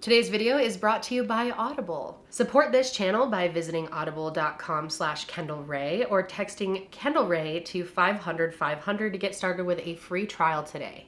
Today's video is brought to you by Audible. Support this channel by visiting audible.com/Kendall Rae or texting Kendall Rae to 500-500 to get started with a free trial today.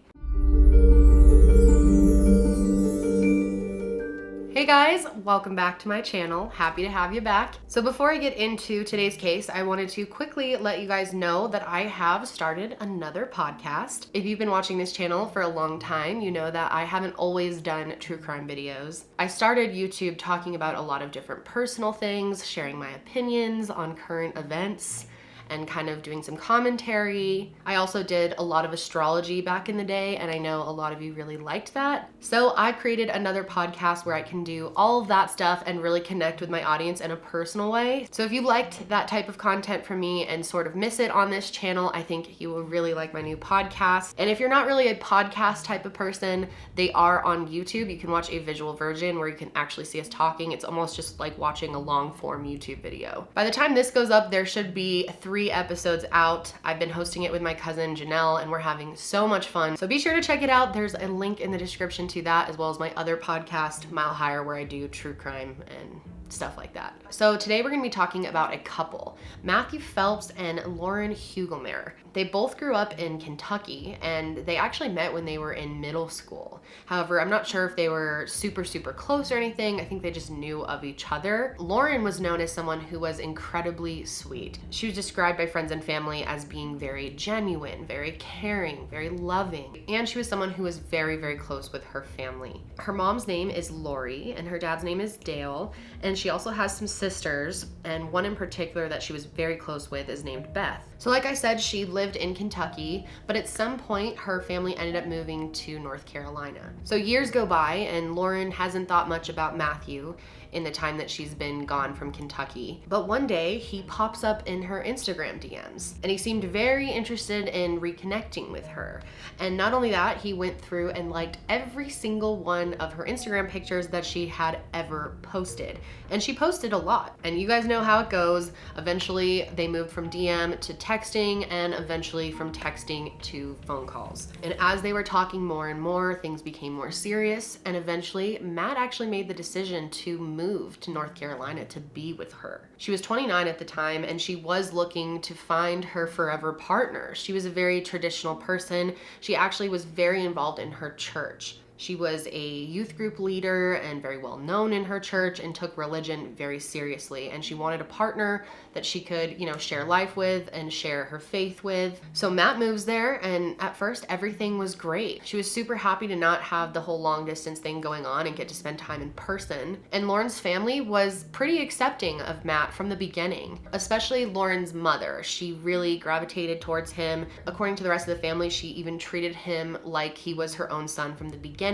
Hey guys, welcome back to my channel. Happy to have you back. So before I get into today's case, I wanted to quickly let you guys know that I have started another podcast. If you've been watching this channel for a long time, you know that I haven't always done true crime videos. I started YouTube talking about a lot of different personal things, sharing my opinions on current events, and kind of doing some commentary. I also did a lot of astrology back in the day, and I know a lot of you really liked that. So I created another podcast where I can do all of that stuff and really connect with my audience in a personal way. So if you liked that type of content from me and sort of miss it on this channel, I think you will really like my new podcast. And if you're not really a podcast type of person, they are on YouTube. You can watch a visual version where you can actually see us talking. It's almost just like watching a long form YouTube video. By the time this goes up, there should be 3 episodes out. I've been hosting it with my cousin Janelle, and we're having so much fun. So be sure to check it out. There's a link in the description to that, as well as my other podcast, Mile Higher, where I do true crime and stuff like that. So today we're gonna be talking about a couple, Matthew Phelps and Lauren Hugelmaier. They both grew up in Kentucky, and they actually met when they were in middle school. However, I'm not sure if they were super close or anything. I think they just knew of each other. Lauren was known as someone who was incredibly sweet. She was described by friends and family as being very genuine, very caring, very loving, and she was someone who was very close with her family. Her mom's name is Lori, and her dad's name is Dale, and she also has some sisters, and one in particular that she was very close with is named Beth. So like I said, she lived in Kentucky, but at some point her family ended up moving to North Carolina. So years go by, and Lauren hasn't thought much about Matthew in the time that she's been gone from Kentucky. But one day he pops up in her Instagram DMs, and he seemed very interested in reconnecting with her. And not only that, he went through and liked every single one of her Instagram pictures that she had ever posted. And she posted a lot. And you guys know how it goes. Eventually they moved from DM to texting, and eventually from texting to phone calls. And as they were talking more and more, things became more serious, and eventually Matt actually made the decision to move to North Carolina to be with her. She was 29 at the time, and she was looking to find her forever partner. She was a very traditional person. She actually was very involved in her church. She was a youth group leader and very well known in her church, and took religion very seriously. And she wanted a partner that she could, share life with and share her faith with. So Matt moves there, and at first everything was great. She was super happy to not have the whole long distance thing going on and get to spend time in person. And Lauren's family was pretty accepting of Matt from the beginning, especially Lauren's mother. She really gravitated towards him. According to the rest of the family, she even treated him like he was her own son from the beginning.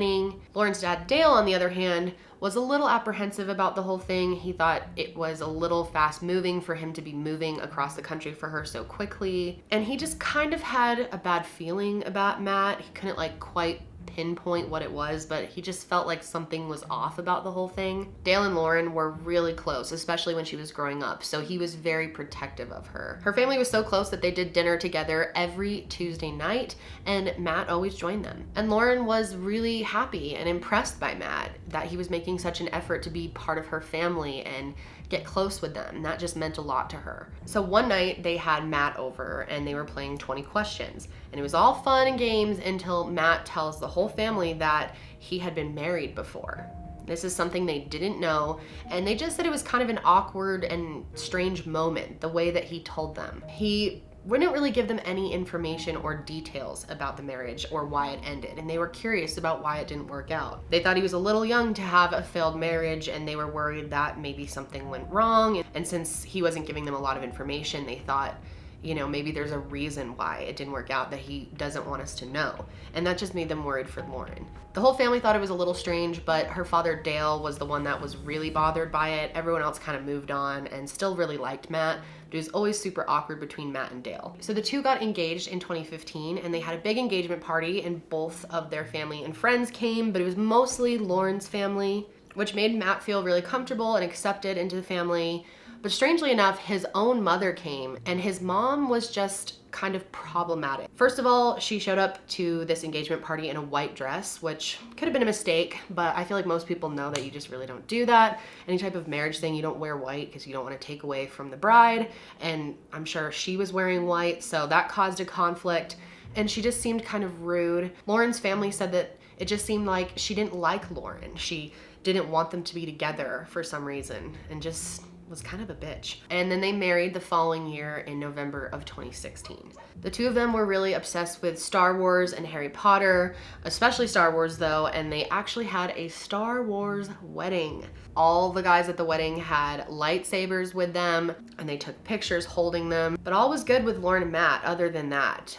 Lauren's dad, Dale, on the other hand, was a little apprehensive about the whole thing. He thought it was a little fast moving for him to be moving across the country for her so quickly. And he just kind of had a bad feeling about Matt. He couldn't quite pinpoint what it was, but he just felt like something was off about the whole thing. Dale and Lauren were really close, especially when she was growing up, so he was very protective of her. Her family was so close that they did dinner together every Tuesday night, and Matt always joined them. And Lauren was really happy and impressed by Matt, that he was making such an effort to be part of her family and get close with them. That just meant a lot to her. So one night they had Matt over, and they were playing 20 questions. And it was all fun and games until Matt tells the whole family that he had been married before. This is something they didn't know, and they just said it was kind of an awkward and strange moment, the way that he told them. He wouldn't really give them any information or details about the marriage or why it ended, and they were curious about why it didn't work out. They thought he was a little young to have a failed marriage, and they were worried that maybe something went wrong. And since he wasn't giving them a lot of information, they thought, maybe there's a reason why it didn't work out that he doesn't want us to know. And that just made them worried for Lauren. The whole family thought it was a little strange, but her father Dale was the one that was really bothered by it. Everyone else kind of moved on and still really liked Matt, but it was always super awkward between Matt and Dale. So the two got engaged in 2015, and they had a big engagement party, and both of their family and friends came, but it was mostly Lauren's family, which made Matt feel really comfortable and accepted into the family. But strangely enough, his own mother came, and his mom was just kind of problematic. First of all, she showed up to this engagement party in a white dress, which could have been a mistake, but I feel like most people know that you just really don't do that. Any type of marriage thing, you don't wear white because you don't want to take away from the bride, and I'm sure she was wearing white, so that caused a conflict, and she just seemed kind of rude. Lauren's family said that it just seemed like she didn't like Lauren. She didn't want them to be together for some reason, and just was kind of a bitch. And then they married the following year in November of 2016. The two of them were really obsessed with Star Wars and Harry Potter, especially Star Wars though, and they actually had a Star Wars wedding. All the guys at the wedding had lightsabers with them, and they took pictures holding them, but all was good with Lauren and Matt other than that.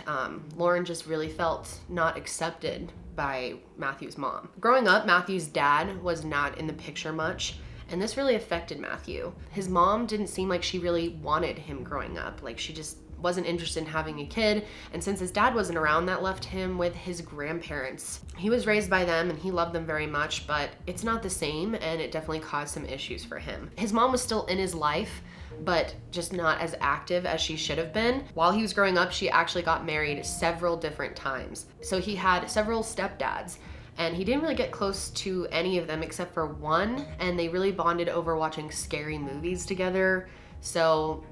Lauren just really felt not accepted by Matthew's mom. Growing up, Matthew's dad was not in the picture much, and this really affected Matthew. His mom didn't seem like she really wanted him growing up. Like, she just wasn't interested in having a kid, and since his dad wasn't around, that left him with his grandparents. He was raised by them and he loved them very much, but it's not the same, and it definitely caused some issues for him. His mom was still in his life, but just not as active as she should have been. While he was growing up, she actually got married several different times. So he had several stepdads, and he didn't really get close to any of them except for one, and they really bonded over watching scary movies together. So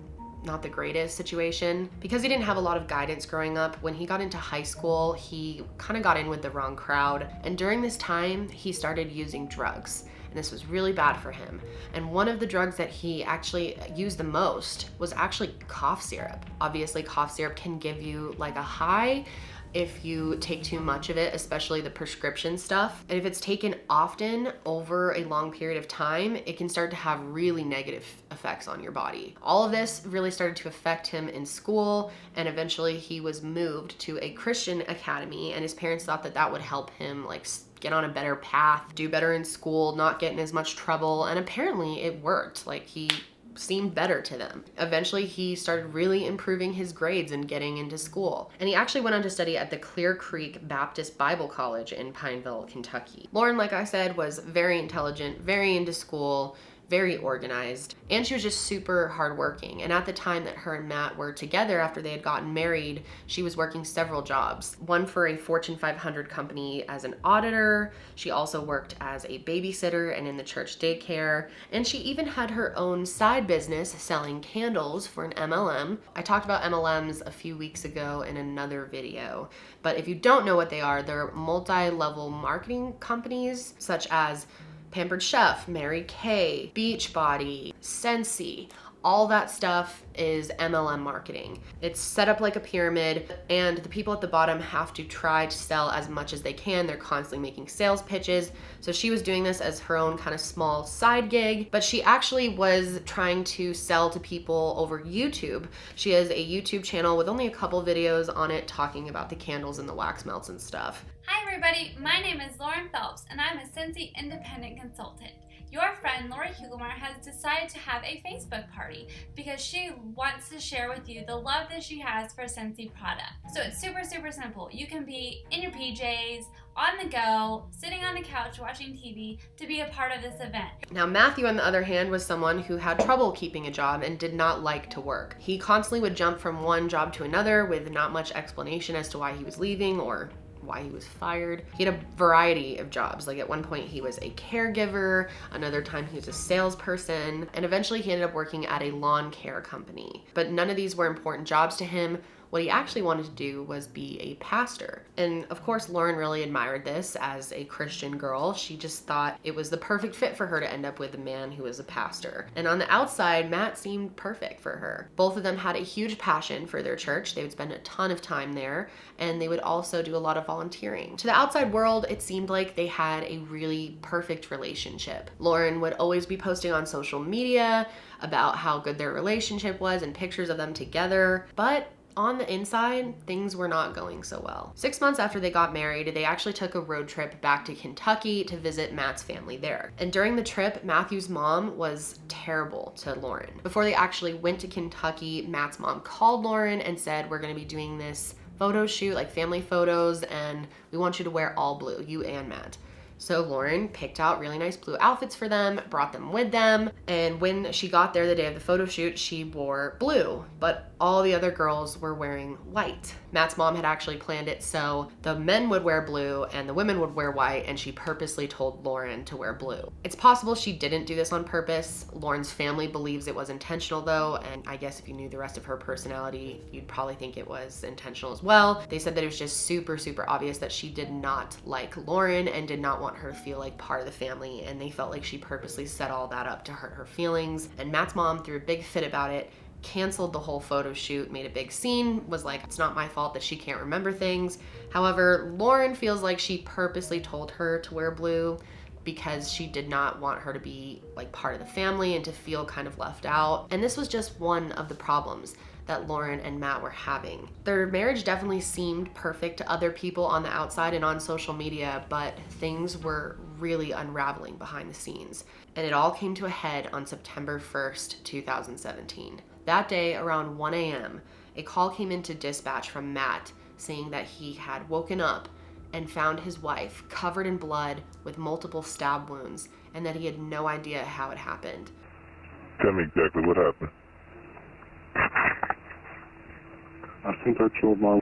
not the greatest situation. Because he didn't have a lot of guidance growing up, when he got into high school, he kind of got in with the wrong crowd. And during this time, he started using drugs. And this was really bad for him. And one of the drugs that he actually used the most was actually cough syrup. Obviously, cough syrup can give you like a high if you take too much of it, especially the prescription stuff. And if it's taken often over a long period of time, it can start to have really negative effects on your body. All of this really started to affect him in school, and eventually he was moved to a Christian academy, and his parents thought that that would help him like get on a better path, do better in school, not get in as much trouble, and apparently it worked. Like, he seemed better to them. Eventually, he started really improving his grades and getting into school. And he actually went on to study at the Clear Creek Baptist Bible College in Pineville, Kentucky. Lauren, like I said, was very intelligent, very into school, very organized, and she was just super hardworking. And at the time that her and Matt were together after they had gotten married, she was working several jobs. One for a Fortune 500 company as an auditor. She also worked as a babysitter and in the church daycare. And she even had her own side business selling candles for an MLM. I talked about MLMs a few weeks ago in another video, but if you don't know what they are, they're multi-level marketing companies such as Pampered Chef, Mary Kay, Beachbody, Scentsy. All that stuff is MLM marketing. It's set up like a pyramid, and the people at the bottom have to try to sell as much as they can. They're constantly making sales pitches. So she was doing this as her own kind of small side gig, but she actually was trying to sell to people over YouTube. She has a YouTube channel with only a couple videos on it talking about the candles and the wax melts and stuff. Hi everybody, my name is Lauren Phelps and I'm a Scentsy independent consultant. Your friend Lori Hugelmer has decided to have a Facebook party because she wants to share with you the love that she has for Scentsy product. So it's super simple. You can be in your PJs, on the go, sitting on the couch watching TV to be a part of this event. Now Matthew, on the other hand, was someone who had trouble keeping a job and did not like to work. He constantly would jump from one job to another with not much explanation as to why he was leaving or why he was fired. He had a variety of jobs. Like, at one point he was a caregiver, another time he was a salesperson, and eventually he ended up working at a lawn care company. But none of these were important jobs to him. What he actually wanted to do was be a pastor. And of course, Lauren really admired this as a Christian girl. She just thought it was the perfect fit for her to end up with a man who was a pastor. And on the outside, Matt seemed perfect for her. Both of them had a huge passion for their church. They would spend a ton of time there, and they would also do a lot of volunteering. To the outside world, it seemed like they had a really perfect relationship. Lauren would always be posting on social media about how good their relationship was and pictures of them together, but on the inside, things were not going so well. 6 months after they got married, they actually took a road trip back to Kentucky to visit Matt's family there. And during the trip, Matthew's mom was terrible to Lauren. Before they actually went to Kentucky, Matt's mom called Lauren and said, "We're gonna be doing this photo shoot, like family photos, and we want you to wear all blue, you and Matt." So Lauren picked out really nice blue outfits for them, brought them with them, and when she got there the day of the photo shoot, she wore blue, but all the other girls were wearing white. Matt's mom had actually planned it so the men would wear blue and the women would wear white, and she purposely told Lauren to wear blue. It's possible she didn't do this on purpose. Lauren's family believes it was intentional though, and I guess if you knew the rest of her personality, you'd probably think it was intentional as well. They said that it was just super obvious that she did not like Lauren and did not want her to feel like part of the family, and they felt like she purposely set all that up to hurt her feelings. And Matt's mom threw a big fit about it, canceled the whole photo shoot, made a big scene, was like, it's not my fault that she can't remember things. However, Lauren feels like she purposely told her to wear blue because she did not want her to be like part of the family and to feel kind of left out. And this was just one of the problems that Lauren and Matt were having. Their marriage definitely seemed perfect to other people on the outside and on social media, but things were really unraveling behind the scenes. And it all came to a head on September 1st, 2017. That day, around 1 a.m., a call came into dispatch from Matt saying that he had woken up and found his wife covered in blood with multiple stab wounds, and that he had no idea how it happened. Tell me exactly what happened. I think I killed my...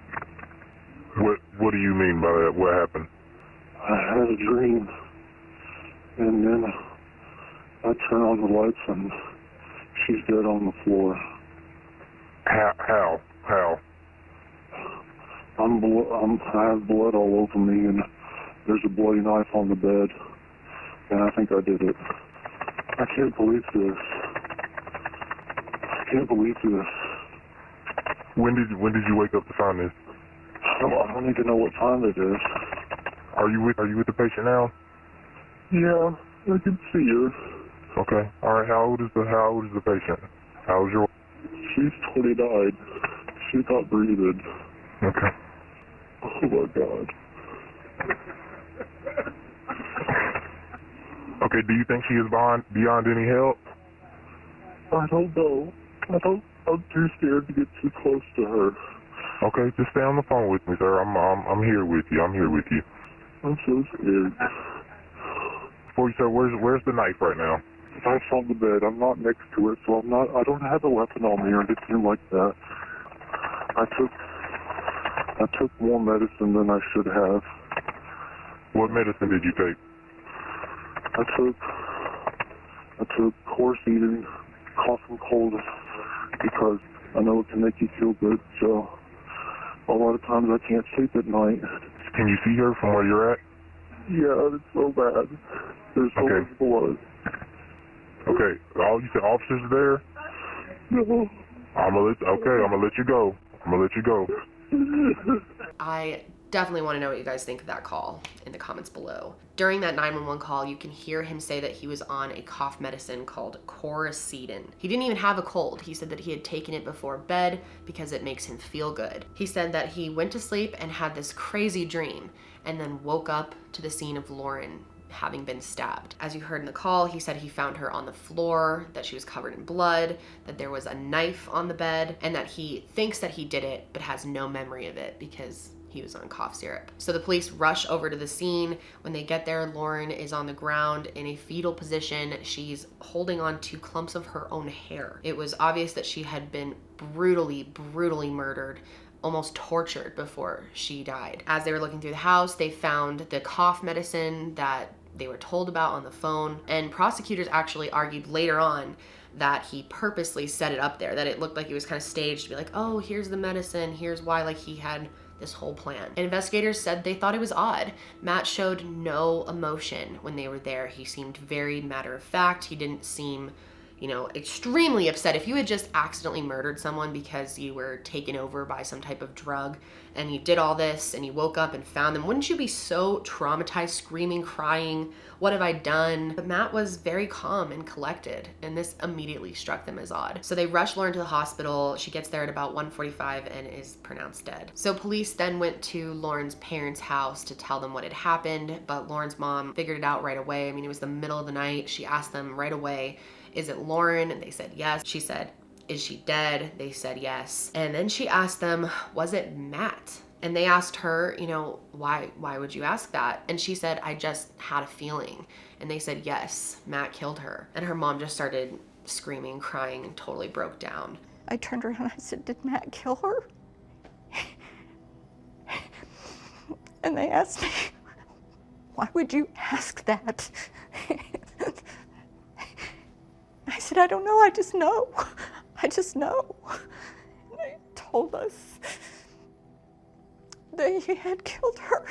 What do you mean by that? What happened? I had a dream, and then I turn on the lights and she's dead on the floor. How? I have blood all over me, and there's a bloody knife on the bed, and I think I did it. I can't believe this. When did you wake up to find this? I don't even know what time it is. Are you with the patient now? Yeah, I can see her. Okay. All right. How old is the patient? How old is your? She's 29. She's not breathing. Okay. Oh my God. Okay. Do you think she is beyond any help? I don't know. I'm too scared to get too close to her. Okay. Just stay on the phone with me, sir. I'm here with you. I'm so scared. Before you start, where's the knife right now? The knife's on the bed. I'm not next to it, so I don't have a weapon on me or anything like that. I took more medicine than I should have. What medicine did you take? I took horse eating, cough and cold, because I know it can make you feel good, so a lot of times I can't sleep at night. Can you see her from where you're at? Yeah, it's so bad. There's so much blood. Okay. You said officers are there? No. I'm gonna let you go. I definitely want to know what you guys think of that call in the comments below. During that 911 call, you can hear him say that he was on a cough medicine called Coricidin. He didn't even have a cold. He said that he had taken it before bed because it makes him feel good. He said that he went to sleep and had this crazy dream and then woke up to the scene of Lauren having been stabbed. As you heard in the call, he said he found her on the floor, that she was covered in blood, that there was a knife on the bed, and that he thinks that he did it but has no memory of it because he was on cough syrup. So the police rush over to the scene. When they get there, Lauren is on the ground in a fetal position. She's holding on to clumps of her own hair. It was obvious that she had been brutally murdered, almost tortured before she died. As they were looking through the house, they found the cough medicine that they were told about on the phone, and prosecutors actually argued later on that he purposely set it up there, that it looked like it was kind of staged to be like, oh, here's the medicine, here's why, like he had this whole plan. And investigators said they thought it was odd. Matt showed no emotion when they were there. He seemed very matter of fact. He didn't seem, extremely upset. If you had just accidentally murdered someone because you were taken over by some type of drug and you did all this and you woke up and found them, wouldn't you be so traumatized, screaming, crying, what have I done? But Matt was very calm and collected, and this immediately struck them as odd. So they rushed Lauren to the hospital. She gets there at about 1:45 and is pronounced dead. So police then went to Lauren's parents' house to tell them what had happened, but Lauren's mom figured it out right away. I mean, it was the middle of the night. She asked them right away, is it Lauren? And they said yes. She said, is she dead? They said yes. And then she asked them, was it Matt? And they asked her, you know, why would you ask that? And she said, I just had a feeling. And they said, yes, Matt killed her. And her mom just started screaming, crying, and totally broke down. I turned around and I said, did Matt kill her? And they asked me, why would you ask that? I said, I don't know, I just know. I just know. And they told us that he had killed her.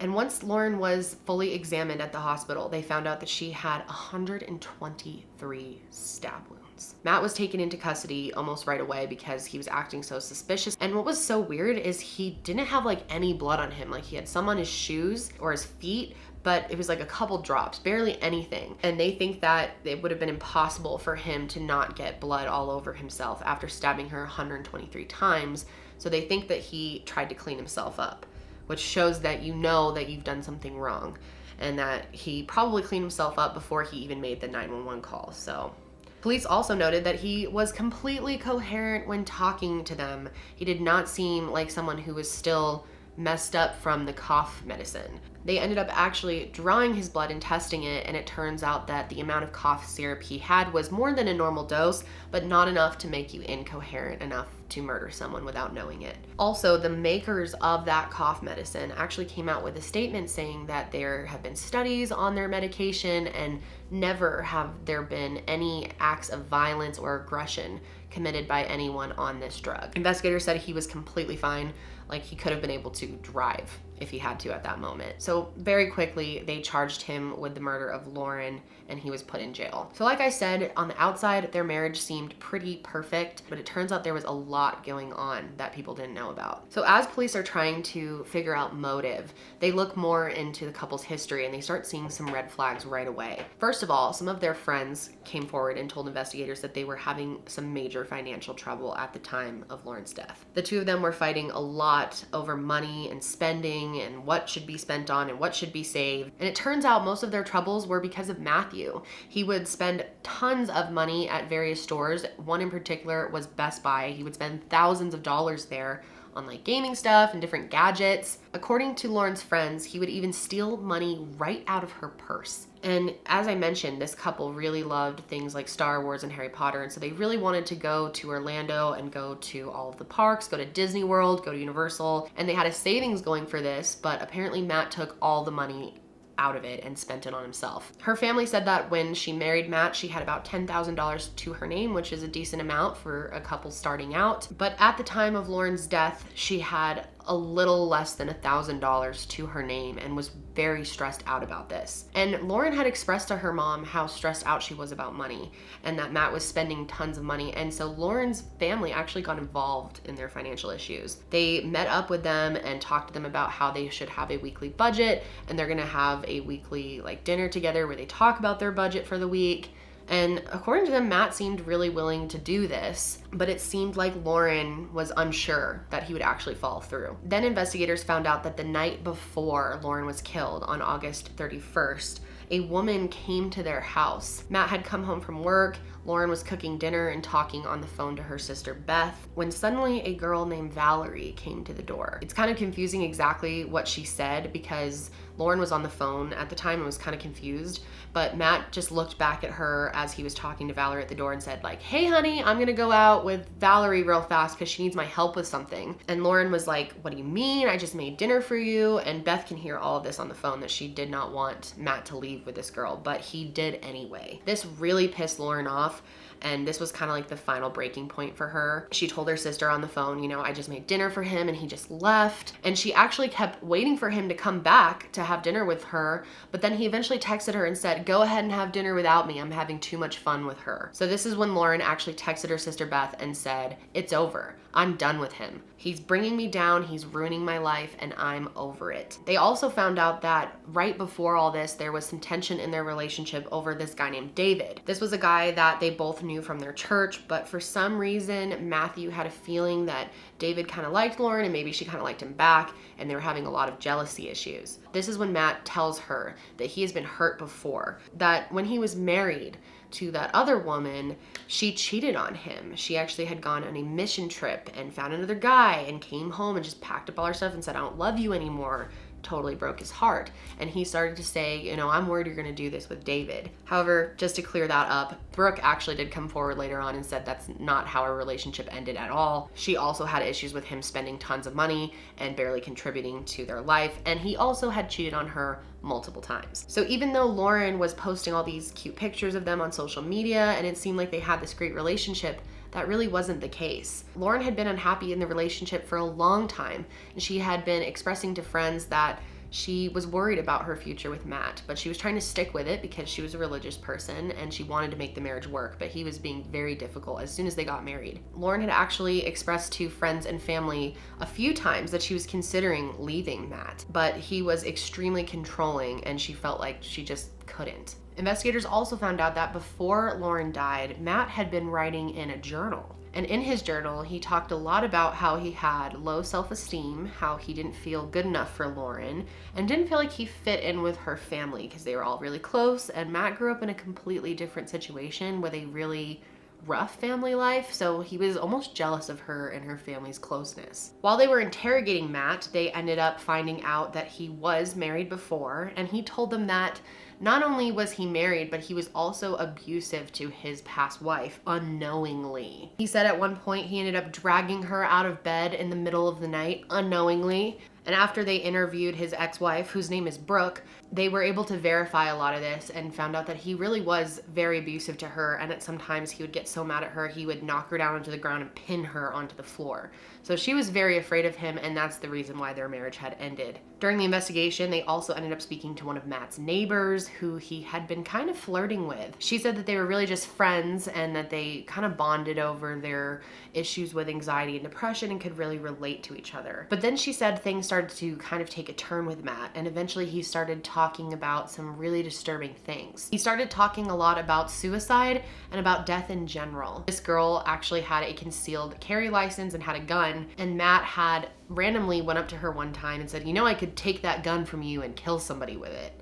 And once Lauren was fully examined at the hospital, they found out that she had 123 stab wounds. Matt was taken into custody almost right away because he was acting so suspicious. And what was so weird is he didn't have like any blood on him. Like he had some on his shoes or his feet, but it was like a couple drops, barely anything. And they think that it would have been impossible for him to not get blood all over himself after stabbing her 123 times. So they think that he tried to clean himself up, which shows that you know that you've done something wrong and that he probably cleaned himself up before he even made the 911 call. So police also noted that he was completely coherent when talking to them. He did not seem like someone who was still messed up from the cough medicine. They ended up actually drawing his blood and testing it, and it turns out that the amount of cough syrup he had was more than a normal dose, but not enough to make you incoherent enough to murder someone without knowing it. Also, the makers of that cough medicine actually came out with a statement saying that there have been studies on their medication and never have there been any acts of violence or aggression committed by anyone on this drug. Investigators said he was completely fine, like he could have been able to drive if he had to at that moment. So very quickly, they charged him with the murder of Lauren and he was put in jail. So like I said, on the outside, their marriage seemed pretty perfect, but it turns out there was a lot going on that people didn't know about. So as police are trying to figure out motive, they look more into the couple's history and they start seeing some red flags right away. First of all, some of their friends came forward and told investigators that they were having some major financial trouble at the time of Lauren's death. The two of them were fighting a lot over money and spending and what should be spent on and what should be saved. And it turns out most of their troubles were because of Matthew. He would spend tons of money at various stores. One in particular was Best Buy. He would spend thousands of dollars there on like gaming stuff and different gadgets. According to Lauren's friends, he would even steal money right out of her purse. And as I mentioned, this couple really loved things like Star Wars and Harry Potter, and so they really wanted to go to Orlando and go to all of the parks, go to Disney World, go to Universal, and they had a savings going for this, but apparently Matt took all the money out of it and spent it on himself. Her family said that when she married Matt, she had about $10,000 to her name, which is a decent amount for a couple starting out. But at the time of Lauren's death, she had a little less than $1,000 to her name and was very stressed out about this. And Lauren had expressed to her mom how stressed out she was about money and that Matt was spending tons of money. And so Lauren's family actually got involved in their financial issues. They met up with them and talked to them about how they should have a weekly budget, and they're gonna have a weekly like dinner together where they talk about their budget for the week. And according to them, Matt seemed really willing to do this, but it seemed like Lauren was unsure that he would actually follow through. Then investigators found out that the night before Lauren was killed, on August 31st, a woman came to their house. Matt had come home from work. Lauren was cooking dinner and talking on the phone to her sister Beth when suddenly a girl named Valerie came to the door. It's kind of confusing exactly what she said because Lauren was on the phone at the time and was kind of confused, but Matt just looked back at her as he was talking to Valerie at the door and said like, "Hey honey, I'm gonna go out with Valerie real fast because she needs my help with something." And Lauren was like, "What do you mean? I just made dinner for you." And Beth can hear all of this on the phone, that she did not want Matt to leave with this girl, but he did anyway. This really pissed Lauren off, and this was kind of like the final breaking point for her. She told her sister on the phone, you know, "I just made dinner for him and he just left." And she actually kept waiting for him to come back to have dinner with her, but then he eventually texted her and said, "Go ahead and have dinner without me. I'm having too much fun with her." So this is when Lauren actually texted her sister Beth and said, "It's over. I'm done with him. He's bringing me down, he's ruining my life, and I'm over it." They also found out that right before all this, there was some tension in their relationship over this guy named David. This was a guy that they both knew from their church, but for some reason, Matthew had a feeling that David kind of liked Lauren and maybe she kind of liked him back, and they were having a lot of jealousy issues. This is when Matt tells her that he has been hurt before, that when he was married to that other woman, she cheated on him. She actually had gone on a mission trip and found another guy and came home and just packed up all her stuff and said, I don't love you anymore. Totally broke his heart. And he started to say, you know, I'm worried you're gonna do this with David. However, just to clear that up, Brooke actually did come forward later on and said that's not how our relationship ended at all. She also had issues with him spending tons of money and barely contributing to their life. And he also had cheated on her multiple times. So even though Lauren was posting all these cute pictures of them on social media and it seemed like they had this great relationship, that really wasn't the case. Lauren had been unhappy in the relationship for a long time, and she had been expressing to friends that she was worried about her future with Matt, but she was trying to stick with it because she was a religious person and she wanted to make the marriage work, but he was being very difficult as soon as they got married. Lauren had actually expressed to friends and family a few times that she was considering leaving Matt, but he was extremely controlling and she felt like she just couldn't. Investigators also found out that before Lauren died, Matt had been writing in a journal. And in his journal, he talked a lot about how he had low self-esteem, how he didn't feel good enough for Lauren, and didn't feel like he fit in with her family because they were all really close, and Matt grew up in a completely different situation with a really rough family life, so he was almost jealous of her and her family's closeness. While they were interrogating Matt, they ended up finding out that he was married before, and he told them that not only was he married, but he was also abusive to his past wife unknowingly. He said at one point he ended up dragging her out of bed in the middle of the night unknowingly. And after they interviewed his ex-wife, whose name is Brooke, they were able to verify a lot of this and found out that he really was very abusive to her, and at sometimes he would get so mad at her he would knock her down onto the ground and pin her onto the floor. So she was very afraid of him, and that's the reason why their marriage had ended. During the investigation, they also ended up speaking to one of Matt's neighbors who he had been kind of flirting with. She said that they were really just friends and that they kind of bonded over their issues with anxiety and depression and could really relate to each other. But then she said things started to kind of take a turn with Matt, and eventually he started talking about some really disturbing things. He started talking a lot about suicide and about death in general. This girl actually had a concealed carry license and had a gun, and Matt had randomly went up to her one time and said, you know, I could take that gun from you and kill somebody with it.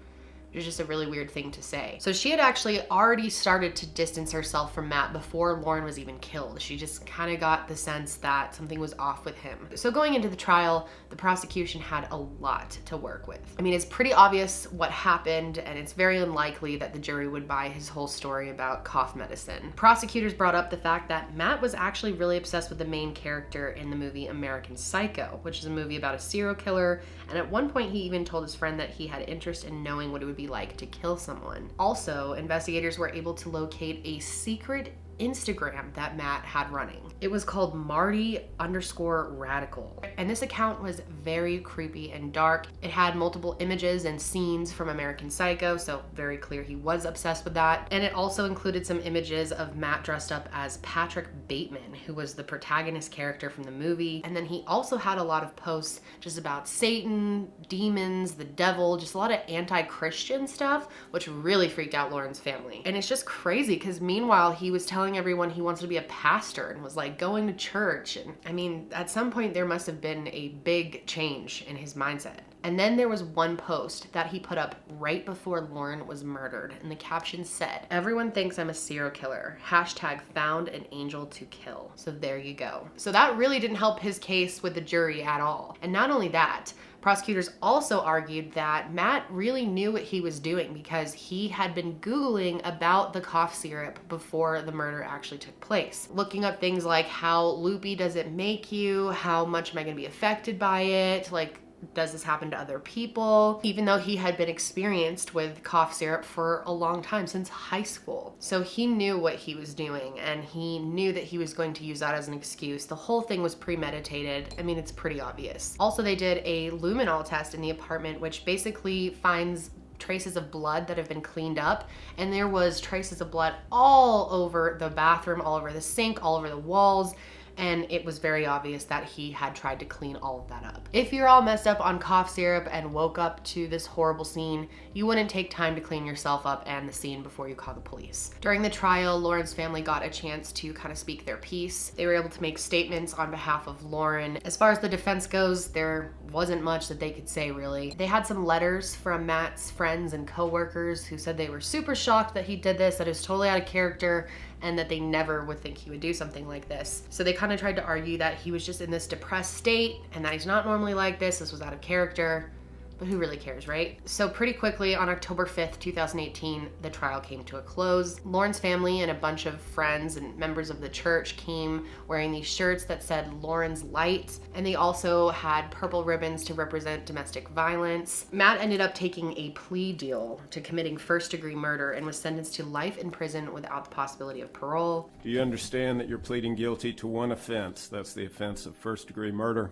It was just a really weird thing to say. So she had actually already started to distance herself from Matt before Lauren was even killed. She just kind of got the sense that something was off with him. So going into the trial, the prosecution had a lot to work with. I mean, it's pretty obvious what happened, and it's very unlikely that the jury would buy his whole story about cough medicine. Prosecutors brought up the fact that Matt was actually really obsessed with the main character in the movie American Psycho, which is a movie about a serial killer, and at one point he even told his friend that he had interest in knowing what it would be like to kill someone. Also, investigators were able to locate a secret Instagram that Matt had running. It was called Marty_Radical. And this account was very creepy and dark. It had multiple images and scenes from American Psycho, so very clear he was obsessed with that. And it also included some images of Matt dressed up as Patrick Bateman, who was the protagonist character from the movie. And then he also had a lot of posts just about Satan, demons, the devil, just a lot of anti-Christian stuff, which really freaked out Lauren's family. And it's just crazy because meanwhile, he was telling everyone he wants to be a pastor and was like going to church. And I mean, at some point there must have been a big change in his mindset. And then there was one post that he put up right before Lauren was murdered, and the caption said, "Everyone thinks I'm a serial killer. Hashtag found an angel to kill." So there you go. So that really didn't help his case with the jury at all. And not only that, prosecutors also argued that Matt really knew what he was doing because he had been Googling about the cough syrup before the murder actually took place. Looking up things like how loopy does it make you? How much am I gonna be affected by it? Like, does this happen to other people? Even though he had been experienced with cough syrup for a long time, since high school. So he knew what he was doing, and he knew that he was going to use that as an excuse. The whole thing was premeditated. I mean, it's pretty obvious. Also, they did a luminol test in the apartment, which basically finds traces of blood that have been cleaned up, and there was traces of blood all over the bathroom, all over the sink, all over the walls. and it was very obvious that he had tried to clean all of that up. If you're all messed up on cough syrup and woke up to this horrible scene, you wouldn't take time to clean yourself up and the scene before you call the police. During the trial, Lauren's family got a chance to kind of speak their piece. They were able to make statements on behalf of Lauren. As far as the defense goes, there wasn't much that they could say, really. They had some letters from Matt's friends and co-workers who said they were super shocked that he did this, that it was totally out of character, and that they never would think he would do something like this. So they kind of tried to argue that he was just in this depressed state and that he's not normally like this was out of character. But who really cares, right? So pretty quickly on October 5th, 2018, the trial came to a close. Lauren's family and a bunch of friends and members of the church came wearing these shirts that said Lauren's Light, and they also had purple ribbons to represent domestic violence. Matt ended up taking a plea deal to committing first-degree murder and was sentenced to life in prison without the possibility of parole. Do you understand that you're pleading guilty to one offense? That's the offense of first-degree murder.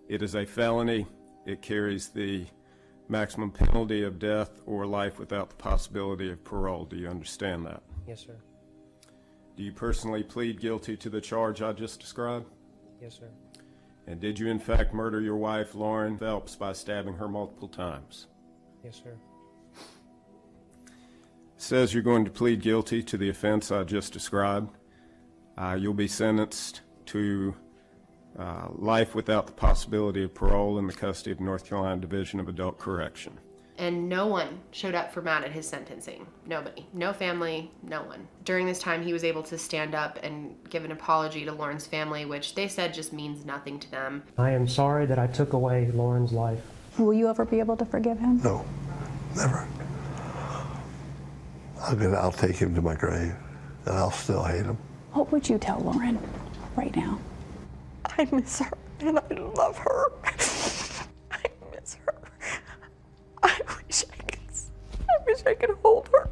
It is a felony. It carries the maximum penalty of death or life without the possibility of parole. Do you understand that? Yes, sir. Do you personally plead guilty to the charge I just described? Yes, sir. And did you in fact murder your wife, Lauren Phelps, by stabbing her multiple times? Yes, sir. It says you're going to plead guilty to the offense I just described. You'll be sentenced to life without the possibility of parole in the custody of North Carolina Division of Adult Correction. And no one showed up for Matt at his sentencing. Nobody. No family, no one. During this time, he was able to stand up and give an apology to Lauren's family, which they said just means nothing to them. I am sorry that I took away Lauren's life. Will you ever be able to forgive him? No, never. I'll take him to my grave, and I'll still hate him. What would you tell Lauren right now? I miss her and I love her. I miss her. I wish I could hold her.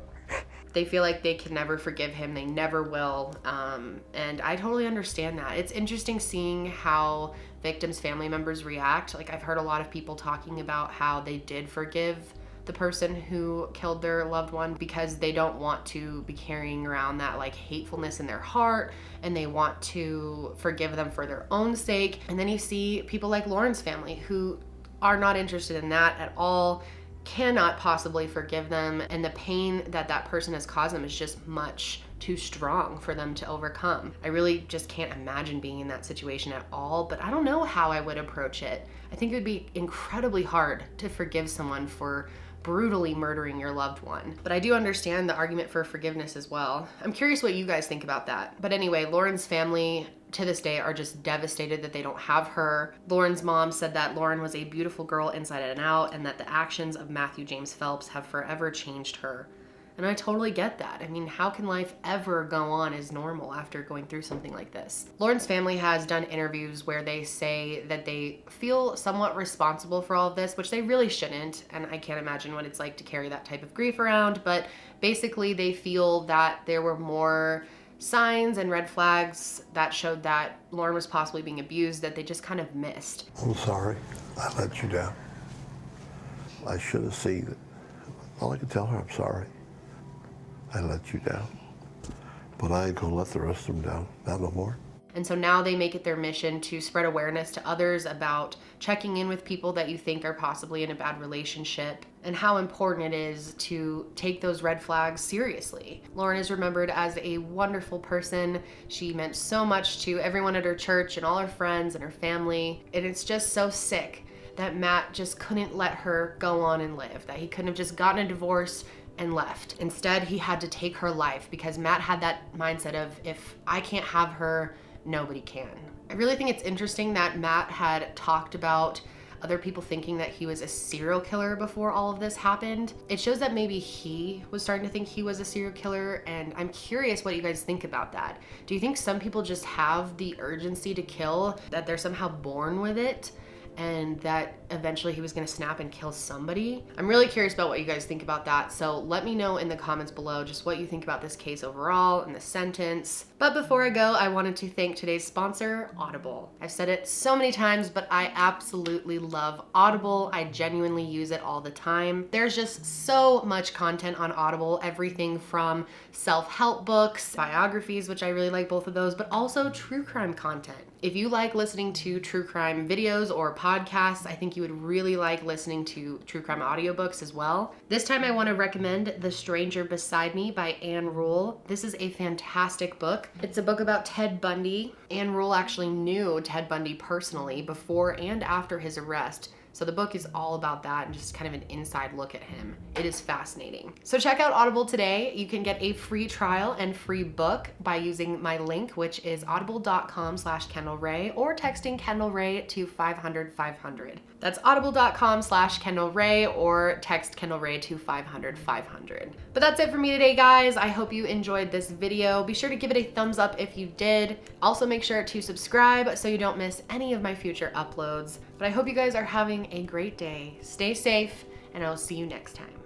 They feel like they can never forgive him. They never will. And I totally understand that. It's interesting seeing how victims' family members react. Like, I've heard a lot of people talking about how they did forgive the person who killed their loved one because they don't want to be carrying around that like hatefulness in their heart, and they want to forgive them for their own sake. And then you see people like Lauren's family who are not interested in that at all, cannot possibly forgive them, and the pain that that person has caused them is just much too strong for them to overcome. I really just can't imagine being in that situation at all, but I don't know how I would approach it. I think it would be incredibly hard to forgive someone for brutally murdering your loved one. But I do understand the argument for forgiveness as well. I'm curious what you guys think about that. But anyway, Lauren's family to this day are just devastated that they don't have her. Lauren's mom said that Lauren was a beautiful girl inside and out, and that the actions of Matthew James Phelps have forever changed her. And I totally get that. I mean, how can life ever go on as normal after going through something like this? Lauren's family has done interviews where they say that they feel somewhat responsible for all of this, which they really shouldn't. And I can't imagine what it's like to carry that type of grief around. But basically, they feel that there were more signs and red flags that showed that Lauren was possibly being abused that they just kind of missed. I'm sorry. I let you down. I should have seen it. All I could tell her, I'm sorry. I let you down. But I ain't gonna let the rest of them down. Not no more. And so now they make it their mission to spread awareness to others about checking in with people that you think are possibly in a bad relationship, and how important it is to take those red flags seriously. Lauren is remembered as a wonderful person. She meant so much to everyone at her church and all her friends and her family. And it's just so sick that Matt just couldn't let her go on and live, that he couldn't have just gotten a divorce and left. Instead, he had to take her life because Matt had that mindset of, if I can't have her, nobody can. I really think it's interesting that Matt had talked about other people thinking that he was a serial killer before all of this happened. It shows that maybe he was starting to think he was a serial killer, and I'm curious what you guys think about that. Do you think some people just have the urgency to kill, that they're somehow born with it, and that eventually he was gonna snap and kill somebody. I'm really curious about what you guys think about that, so let me know in the comments below just what you think about this case overall and the sentence. But before I go, I wanted to thank today's sponsor, Audible. I've said it so many times, but I absolutely love Audible. I genuinely use it all the time. There's just so much content on Audible, everything from self-help books, biographies, which I really like both of those, but also true crime content. If you like listening to true crime videos or podcasts, I think you would really like listening to true crime audiobooks as well. This time I want to recommend The Stranger Beside Me by Anne Rule. This is a fantastic book. It's a book about Ted Bundy. Anne Rule actually knew Ted Bundy personally before and after his arrest. So the book is all about that and just kind of an inside look at him. It is fascinating. So check out Audible today. You can get a free trial and free book by using my link, which is audible.com/Kendall Rae, or texting Kendall Rae to 500-500. That's audible.com/Kendall Rae, or text Kendall Rae to 500-500. But that's it for me today, guys. I hope you enjoyed this video. Be sure to give it a thumbs up if you did. Also make sure to subscribe so you don't miss any of my future uploads. But I hope you guys are having a great day. Stay safe, and I'll see you next time.